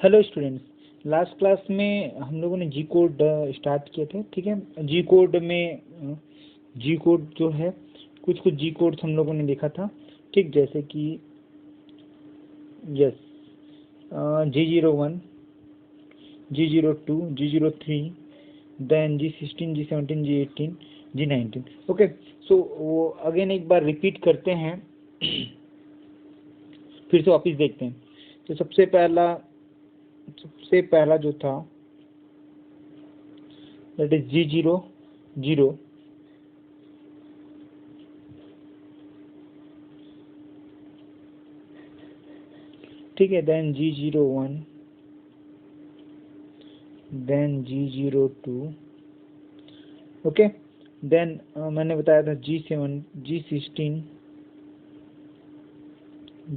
Hello students, last class में हम लोगों ने जी कोड स्टार्ट किए थे। ठीक है, जी कोड में जी कोड जो है कुछ जी कोड्स हम लोगों ने देखा था। ठीक, जैसे कि yes, G01, G02, G03, then G16, G17, G18, G19। Okay, सो वो अगेन एक बार रिपीट करते हैं फिर से वापस देखते हैं। तो सबसे पहला जो था दैट इज G00। ठीक है, then G01, then G02। Okay, then मैंने बताया था G7, G16,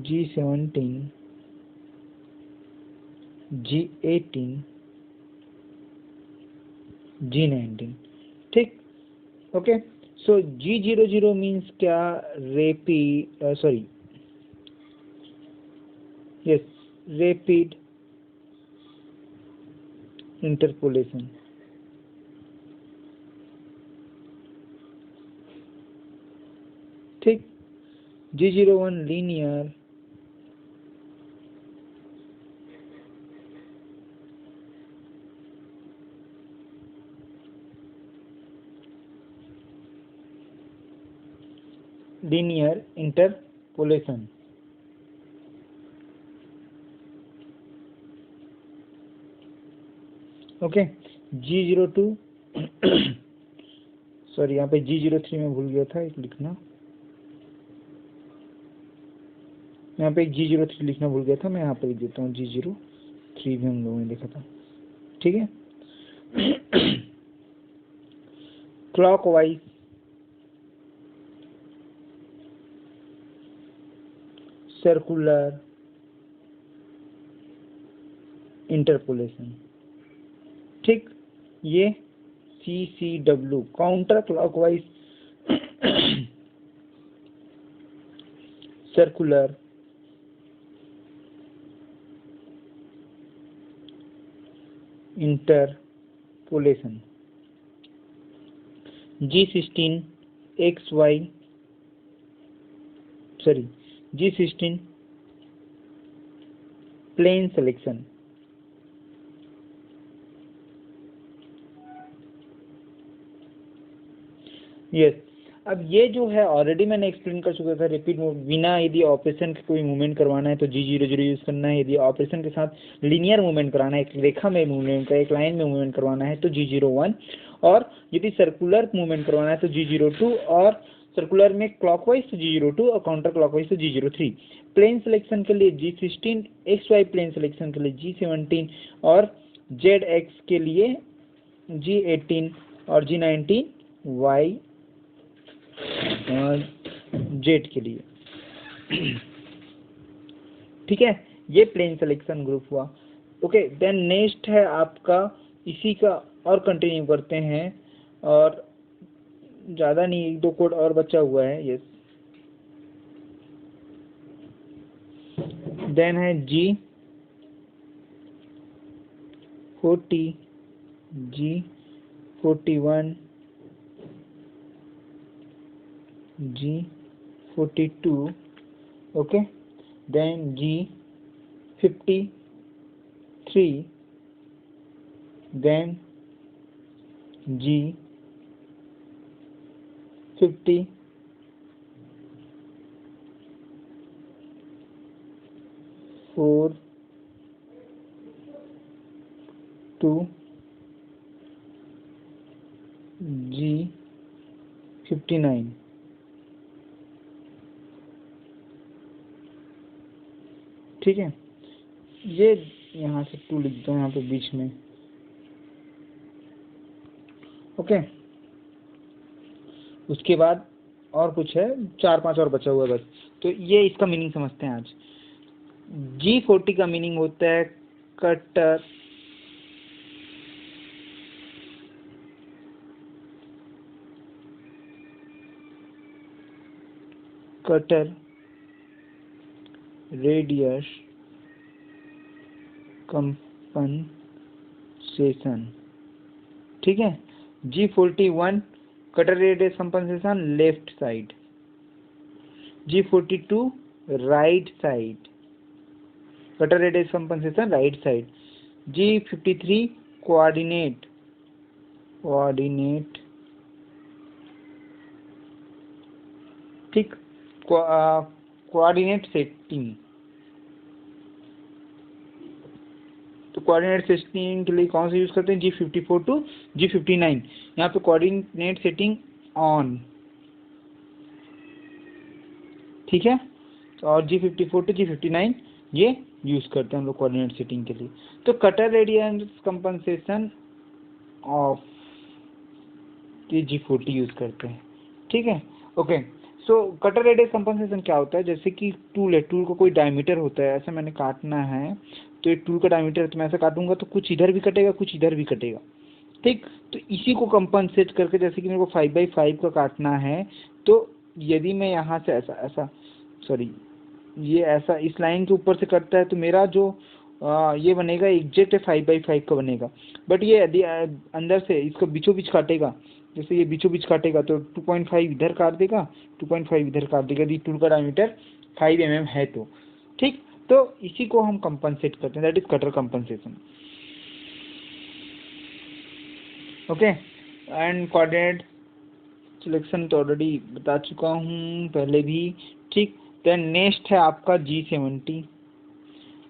G17, G18, G19। ठीक, ओके। सो G00 मीन्स क्या? Sorry, yes, rapid interpolation. ठीक, G01 linear interpolation. Okay, G02 sorry, यहाँ पे G03 में भूल गया था एक लिखना, यहाँ पे G03 लिखना भूल गया था, मैं यहाँ पे लिख देता हूँ G03 भी हम लोगों ने देखा था। ठीक है, क्लॉकवाइज सर्कुलर इंटरपोलेशन। ठीक, ये CCW counter clockwise circular interpolation. G16 XY, sorry, G16 plane selection. Yes, अब ये जो है ऑलरेडी मैंने एक्सप्लेन कर चुका था। रिपीट बिना यदि ऑपरेशन के कोई मूवमेंट करवाना है तो G00 यूज करना है। यदि ऑपरेशन के साथ लीनियर मूवमेंट कराना है, एक रेखा में मूवमेंट, एक लाइन में मूवमेंट करवाना है तो G01, और यदि सर्कुलर मूवमेंट करवाना है तो G02, और सर्कुलर में क्लॉकवाइज तो G02 और काउंटर क्लॉकवाइज तो G03। प्लेन सिलेक्शन के लिए G16, XY प्लेन सिलेक्शन के लिए G17, और ZX के लिए G18 और G19 Y जेट के लिए। ठीक है, ये प्लेन सिलेक्शन ग्रुप हुआ। ओके, देन नेक्स्ट है आपका इसी का, और कंटिन्यू करते हैं, और ज़्यादा नहीं, एक दो कोड और बचा हुआ है। यस, देन है G40, G41, G42, okay, then G53, then G54, 2, G59। ठीक है, ये यहाँ से 2 लिख दो यहाँ पे बीच में। ओके, उसके बाद और कुछ है, 4-5 और बचा हुआ है बस। तो ये इसका मीनिंग समझते हैं आज। G40 का मीनिंग होता है कटर रेडियस कंपनसेशन, ठीक है। G41 cutter radius compensation left side, G42 right side, cutter radius compensation right side, G53 coordinate, ठीक, कोऑर्डिनेट सेटिंग। तो कोऑर्डिनेट सेटिंग के लिए कौन सा यूज करते हैं? G54 to G59। यहाँ पे कोऑर्डिनेट सेटिंग ऑन, ठीक है। और G54 टू G59 ये यूज करते हैं हम लोग कोऑर्डिनेट सेटिंग के लिए। तो कटर रेडियस कंपनसेशन ऑफ, ये G40 यूज करते हैं, ठीक है। ओके, सो कटर रेडियस कंपनसेशन क्या होता है? जैसे कि टूल है, टूल का कोई डायमीटर होता है, ऐसे मैंने काटना है, तो एक टूल का डायमीटर है, तो मैं ऐसे काटूंगा तो कुछ इधर भी कटेगा, कुछ इधर भी कटेगा, ठीक। तो इसी को कंपनसेट करके, जैसे कि मेरे को 5x5 का काटना है, तो यदि मैं यहाँ से ऐसा सॉरी ये ऐसा इस लाइन के ऊपर से कटता है, तो मेरा जो ये बनेगा एग्जैक्ट 5x5 का बनेगा। बट ये यदि अंदर से इसको बीचों बीच काटेगा, जैसे ये बीचों बीच काटेगा, तो 2.5 इधर काट देगा, 2.5 इधर काट देगा, यदि टूल का डायमीटर 5 mm है तो, ठीक। तो इसी को हम कंपनसेट करते हैं, that is cutter compensation. Okay, and coordinate selection तो ऑलरेडी बता चुका हूँ पहले भी, ठीक। देन नेक्स्ट है आपका G70।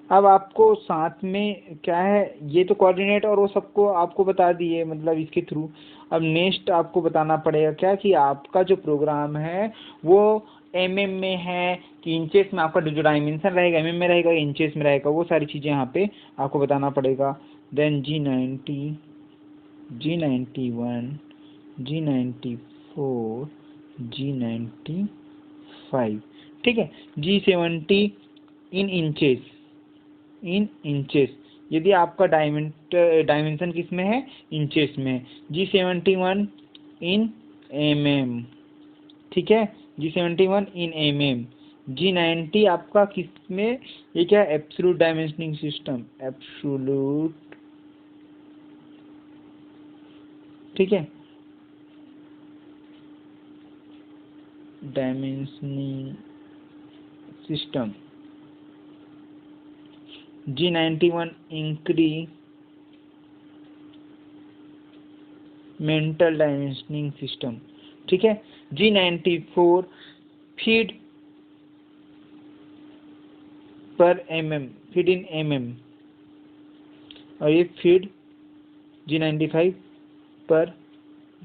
अब आपको साथ में क्या है, ये तो कोऑर्डिनेट और वो सबको आपको बता दिए, मतलब इसके थ्रू। अब नेक्स्ट आपको बताना पड़ेगा क्या, कि आपका जो प्रोग्राम है वो mm में है कि इंचेस में, आपका जो डायमेंशन रहेगा mm में रहेगा, इंचेस में रहेगा, वो सारी चीज़ें यहाँ पे आपको बताना पड़ेगा। Then G90, G91, G94, G95, ठीक है। G70 इन इंचेस, यदि आपका डायमेंशन किस में है? इंचेस में। G71 इन mm, ठीक है, G71 इन mm। G90 आपका किस में? ये क्या है? एब्सोल्यूट डायमेंशनिंग सिस्टम, एब्सोल्यूट, ठीक है, dimensioning system. G91 incremental dimensioning system, ठीक है। G94 फीड पर mm, फीड इन mm, और ये फीड G95 पर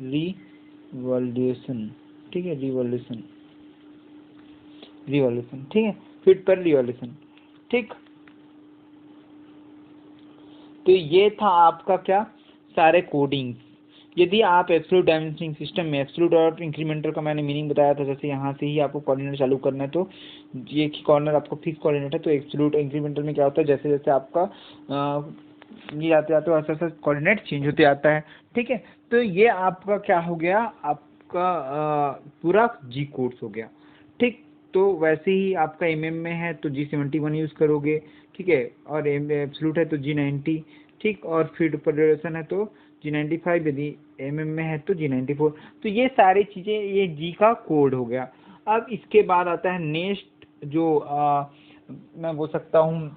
रिवॉल्यूशन, ठीक है, रिवॉल्यूशन, ठीक है, फीड पर रिवॉल्यूशन, ठीक। तो ये था आपका क्या, सारे कोडिंग। यदि आप एब्सोल्यूट डायमेंशनिंग सिस्टम में एब्सोल्यूट और इंक्रीमेंटल का मैंने मीनिंग बताया था, जैसे यहाँ से ही आपको कोऑर्डिनेट चालू करना है, तो ये कॉर्नर आपको फिक्स कोऑर्डिनेट है, तो एब्सोल्यूट इंक्रीमेंटल में क्या होता है, जैसे जैसे आपका ये आते आते वैसे वैसे कोऑर्डिनेट चेंज होते आता है, ठीक है। तो ये आपका क्या हो गया, आपका पूरा जी कोड्स हो गया, ठीक। तो वैसे ही आपका mm में है तो G71 यूज़ करोगे, ठीक है, और एब्सोल्यूट है तो G90, ठीक, और फीड पर ड्यूरेशन है तो G95, यदि mm में है तो G94। तो ये सारी चीज़ें, ये G का कोड हो गया। अब इसके बाद आता है नेक्स्ट, जो मैं बोल सकता हूँ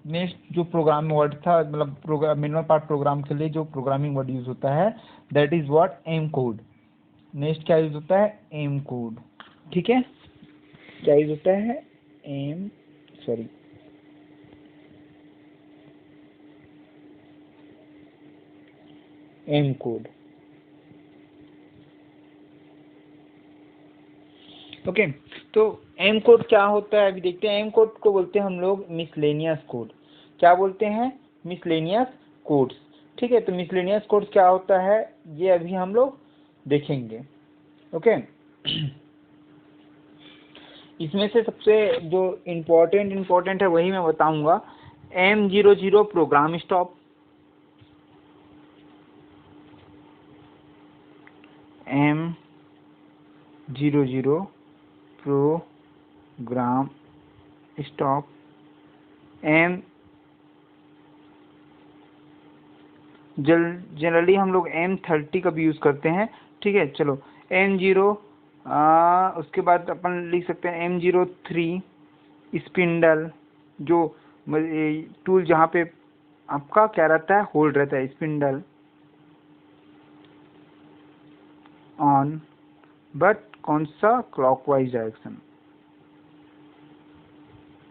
नेक्स्ट जो प्रोग्राम वर्ड था, मतलब प्रोग्राम मिनिमल पार्ट प्रोग्राम के लिए जो प्रोग्रामिंग वर्ड यूज़ होता है, that is what, M code. Next क्या यूज़ होता है? एम कोड, ठीक है। क्या यूज़ होता है? M code, okay. तो एम कोड क्या होता है अभी देखते हैं। एम कोड को बोलते हैं हम लोग मिसलेनियस कोड। क्या बोलते हैं? मिसलेनियस कोड्स, ठीक है। तो मिसलेनियस कोड्स क्या होता है, ये अभी हम लोग देखेंगे, ओके। इसमें से सबसे जो इम्पोर्टेंट है वही मैं बताऊंगा। M00 program stop, M00 program stop, generally हम लोग M30 का भी यूज़ करते हैं, ठीक है। चलो M0, उसके बाद अपन लिख सकते हैं M03 स्पिंडल, जो टूल जहाँ पे आपका क्या रहता है, होल्ड रहता है, स्पिंडल ऑन, बट कौन सा, क्लॉकवाइज डायरेक्शन,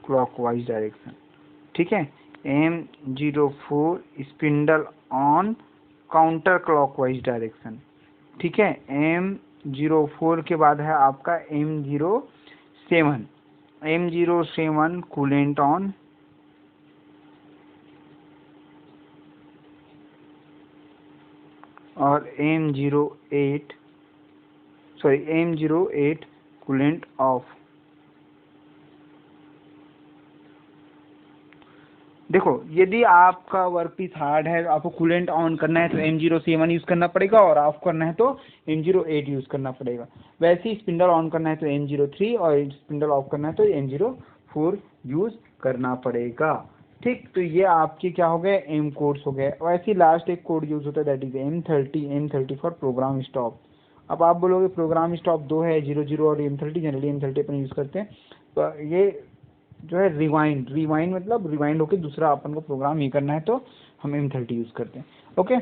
क्लॉकवाइज डायरेक्शन, ठीक है। M04 spindle on counter clockwise direction, ठीक है। M04 के बाद है आपका M07 कूलेंट ऑन, और M08 कूलेंट ऑफ। देखो, यदि आपका वर्कपीस हार्ड है, आपको कूलेंट ऑन करना है तो M07 यूज़ करना पड़ेगा, और ऑफ करना है तो M08 यूज़ करना पड़ेगा। वैसे ही स्पिंडल ऑन करना है तो M03, और स्पिंडल ऑफ करना है तो M04 यूज़ करना पड़ेगा, ठीक। तो ये आपके क्या हो गए, एम कोड्स हो गए। वैसे ही लास्ट एक कोड यूज़ होता है, that is M30 for program stop. अब आप बोलोगे प्रोग्राम स्टॉप दो है, 00 और M30, जनरली M30 अपन यूज़ करते हैं। तो ये जो है रिवाइंड मतलब रिवाइंड होकर दूसरा अपन को प्रोग्राम ये करना है तो हम M30 यूज़ करते हैं, ओके।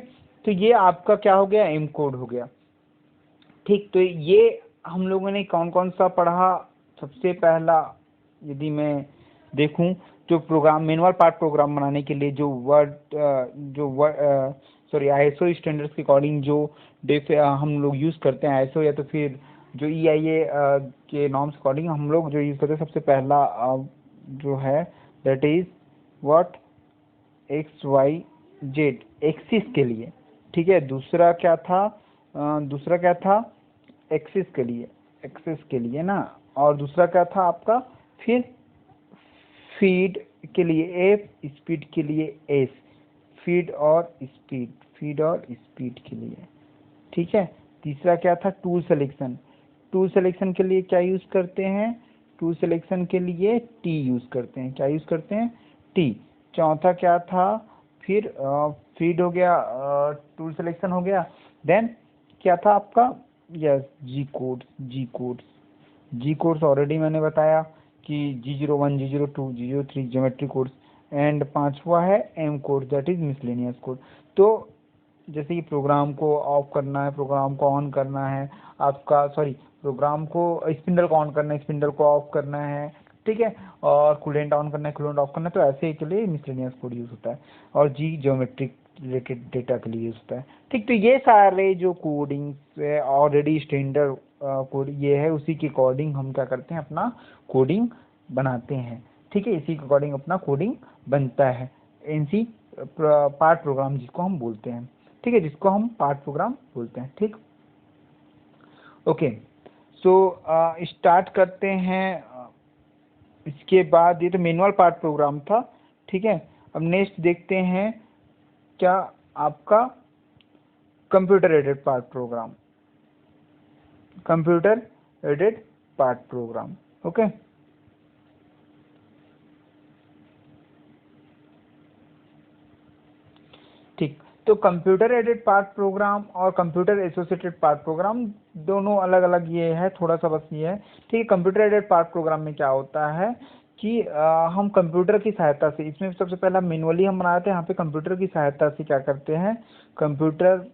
तो ये आपका क्या हो गया, एम कोड हो गया, ठीक। तो ये हम लोगों ने कौन कौन सा पढ़ा। सबसे पहला यदि मैं देखूं, जो प्रोग्राम मैनुअल पार्ट प्रोग्राम बनाने के लिए जो ISO स्टैंडर्ड्स के अकॉर्डिंग जो हम लोग यूज़ करते हैं, ISO या तो फिर जो EIA के नॉर्म्स अकॉर्डिंग हम लोग जो यूज़ करते हैं, सबसे पहला जो है that is what, XYZ axis के लिए, ठीक है। दूसरा क्या था, एक्सिस के लिए ना, और दूसरा क्या था आपका, फिर फीड के लिए F, स्पीड के लिए S, फीड और स्पीड के लिए, ठीक है। तीसरा क्या था, टूल सिलेक्शन के लिए क्या यूज़ करते हैं, टूल सिलेक्शन के लिए T यूज़ करते हैं, क्या यूज़ करते हैं, T। चौथा क्या था, फिर फीड हो गया, टूल सिलेक्शन हो गया, देन क्या था आपका, यस, जी कोड्स ऑलरेडी मैंने बताया कि G01, G02, G03 geometry codes, and पांचवा है M code, that is miscellaneous code. तो जैसे कि प्रोग्राम को ऑफ करना है, प्रोग्राम को ऑन करना है, प्रोग्राम को स्पिंडल को ऑन करना है, स्पिंडल को ऑफ करना है, ठीक है, और कूलेंट ऑन करना है, कूलेंट ऑफ करना है, तो ऐसे के लिए मिसलेनियस कोड यूज़ होता है, और जी ज्योमेट्रिक रिलेटेड डेटा के लिए यूज़ होता है, ठीक। तो ये सारे जो कोडिंग ऑलरेडी स्टैंडर्ड कोड ये है, उसी के अकॉर्डिंग हम क्या करते हैं, अपना कोडिंग बनाते हैं, ठीक है। इसी के अकॉर्डिंग अपना कोडिंग बनता है, NC पार्ट प्रोग्राम जिसको हम बोलते हैं, ठीक है, जिसको हम पार्ट प्रोग्राम बोलते हैं, ठीक। ओके, सो स्टार्ट करते हैं। इसके बाद ये तो मैनुअल पार्ट प्रोग्राम था, ठीक है। अब नेक्स्ट देखते हैं क्या, आपका computer aided part programme, okay. ठीक, तो कंप्यूटर एडेड पार्ट प्रोग्राम और कंप्यूटर एसोसिएटेड पार्ट प्रोग्राम दोनों अलग अलग ये है, थोड़ा सा बस ये है, ठीक है। कंप्यूटर एडेड पार्ट प्रोग्राम में क्या होता है कि हम कंप्यूटर की सहायता से, इसमें सबसे पहला मैनुअली हम बनाते हैं, यहाँ पे कंप्यूटर की सहायता से क्या करते हैं, कंप्यूटर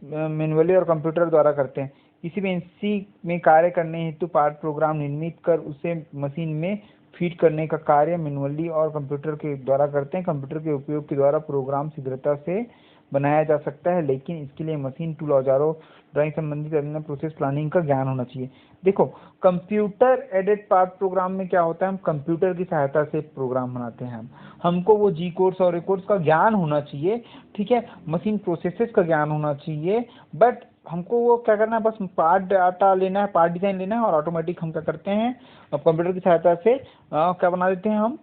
मैनुअली और कंप्यूटर द्वारा करते हैं। किसी भी एनसी में कार्य करने हेतु पार्ट प्रोग्राम निर्मित कर उसे मशीन में फीड करने का कार्य मैनुअली और कंप्यूटर के द्वारा करते हैं। कंप्यूटर के उपयोग के द्वारा प्रोग्राम शीघ्रता से बनाया जा सकता है, लेकिन इसके लिए मशीन, टूल, औजारों, ड्राइंग संबंधित अन्य प्रोसेस प्लानिंग का ज्ञान होना चाहिए। देखो, कंप्यूटर एडेड पार्ट प्रोग्राम में क्या होता है, हम कंप्यूटर की सहायता से प्रोग्राम बनाते हैं। हमको वो जी कोड्स और ए कोड्स का ज्ञान होना चाहिए, ठीक है, मशीन प्रोसेसेस का ज्ञान होना चाहिए, बट हमको वो क्या करना है, बस पार्ट डाटा लेना है, पार्ट डिजाइन लेना है, और ऑटोमेटिक हम क्या करते हैं, कंप्यूटर की सहायता से क्या बना लेते हैं, हम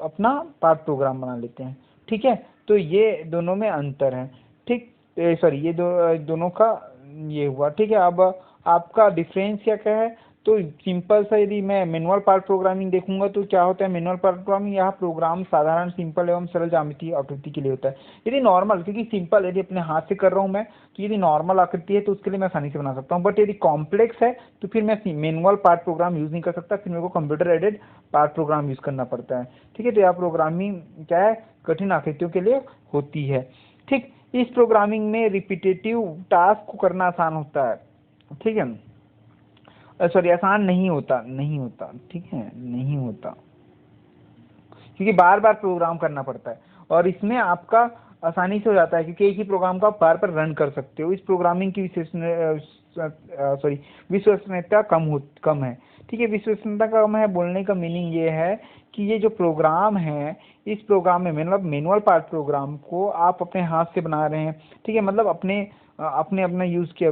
अपना पार्ट प्रोग्राम बना लेते हैं, ठीक है। तो ये दोनों में अंतर है, ठीक। सॉरी, ये दोनों का ये हुआ, ठीक है। अब आपका डिफरेंस क्या क्या है, तो सिंपल सा यदि मैं मैनुअल पार्ट प्रोग्रामिंग देखूंगा तो क्या होता है, मैनुअल पार्ट प्रोग्रामिंग यहाँ प्रोग्राम साधारण सिंपल एवं सरल ज्यामितीय आकृति के लिए होता है। यदि नॉर्मल, क्योंकि सिंपल यदि अपने हाथ से कर रहा हूँ मैं, तो यदि नॉर्मल आकृति है तो उसके लिए मैं आसानी से बना सकता हूँ, बट यदि कॉम्प्लेक्स है तो फिर मैं मैनुअल पार्ट प्रोग्राम यूज नहीं कर सकता, फिर मेरे को computer aided part program use करना पड़ता है। ठीक है, तो यह प्रोग्रामिंग क्या है, कठिन आकृतियों के लिए होती है। ठीक, इस प्रोग्रामिंग में रिपीटेटिव टास्क को करना आसान होता है। ठीक है, सॉरी आसान नहीं होता, नहीं होता, ठीक है, नहीं होता, क्योंकि बार बार प्रोग्राम करना पड़ता है, और इसमें आपका आसानी से हो जाता है क्योंकि एक ही प्रोग्राम का आप बार बार रन कर सकते हो। इस प्रोग्रामिंग की विश्वसनीयता कम है। ठीक है, विश्वसनीयता कम है बोलने का मीनिंग ये है कि ये जो प्रोग्राम है, इस प्रोग्राम में मतलब मैनुअल पार्ट प्रोग्राम को आप अपने हाथ से बना रहे हैं, ठीक है, मतलब अपने अपना यूज किया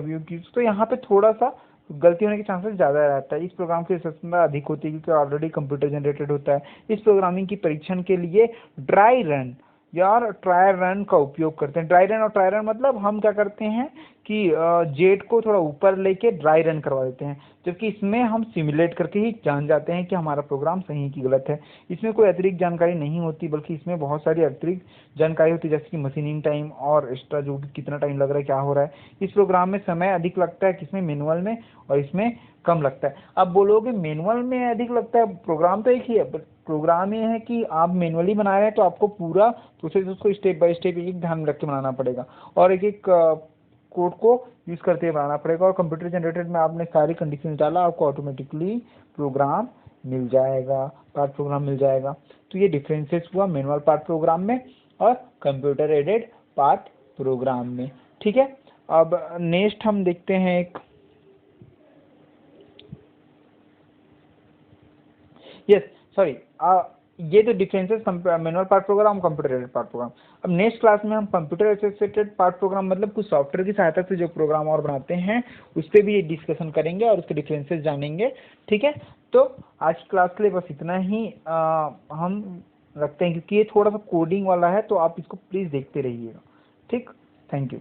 तो यहाँ पे थोड़ा सा गलती होने के चांसेस ज़्यादा रहता है। इस प्रोग्राम की विश्वसनीयता अधिक होती है क्योंकि ऑलरेडी कंप्यूटर जनरेटेड होता है। इस प्रोग्रामिंग की परीक्षण के लिए ड्राई रन या ट्रायल रन का उपयोग करते हैं। ड्राई रन और ट्रायल रन मतलब हम क्या करते हैं कि जेट को थोड़ा ऊपर लेके ड्राई रन करवा देते हैं, जबकि इसमें हम सिमुलेट करके ही जान जाते हैं कि हमारा प्रोग्राम सही है कि गलत है। इसमें कोई अतिरिक्त जानकारी नहीं होती, बल्कि इसमें बहुत सारी अतिरिक्त जानकारी होती है, जैसे कि मशीनिंग टाइम और एक्स्ट्रा जो कि कितना टाइम लग रहा है, क्या हो रहा है। इस प्रोग्राम में समय अधिक लगता है किसमें, मैनुअल में, और इसमें कम लगता है। अब बोलोगे मैनुअल में अधिक लगता है, प्रोग्राम तो एक ही है, बट प्रोग्राम ये है कि आप मैनुअली बना रहे हैं तो आपको पूरा प्रोसेस उसको स्टेप बाय स्टेप एक ध्यान में रख के बनाना पड़ेगा, और एक एक कोड को यूज करते हुए बनाना पड़ेगा। और कंप्यूटर जनरेटेड में आपने सारी कंडीशन डाला, आपको ऑटोमेटिकली प्रोग्राम मिल जाएगा, पार्ट प्रोग्राम मिल जाएगा। तो ये डिफरेंसेस हुआ मैनुअल पार्ट प्रोग्राम में और कंप्यूटर एडेड पार्ट प्रोग्राम में। ठीक है, अब नेक्स्ट हम देखते हैं एक, यस सॉरी, ये तो differences manual part programme, computer aided part programme. अब नेक्स्ट क्लास में हम कंप्यूटर एसिस्टेड पार्ट प्रोग्राम मतलब कुछ सॉफ्टवेयर की सहायता से जो प्रोग्राम और बनाते हैं उस पर भी डिस्कशन करेंगे और उसके डिफरेंसेस जानेंगे। ठीक है, तो आज की क्लास के लिए बस इतना ही हम रखते हैं, क्योंकि ये थोड़ा सा कोडिंग वाला है, तो आप इसको प्लीज़ देखते रहिएगा। ठीक, थैंक यू।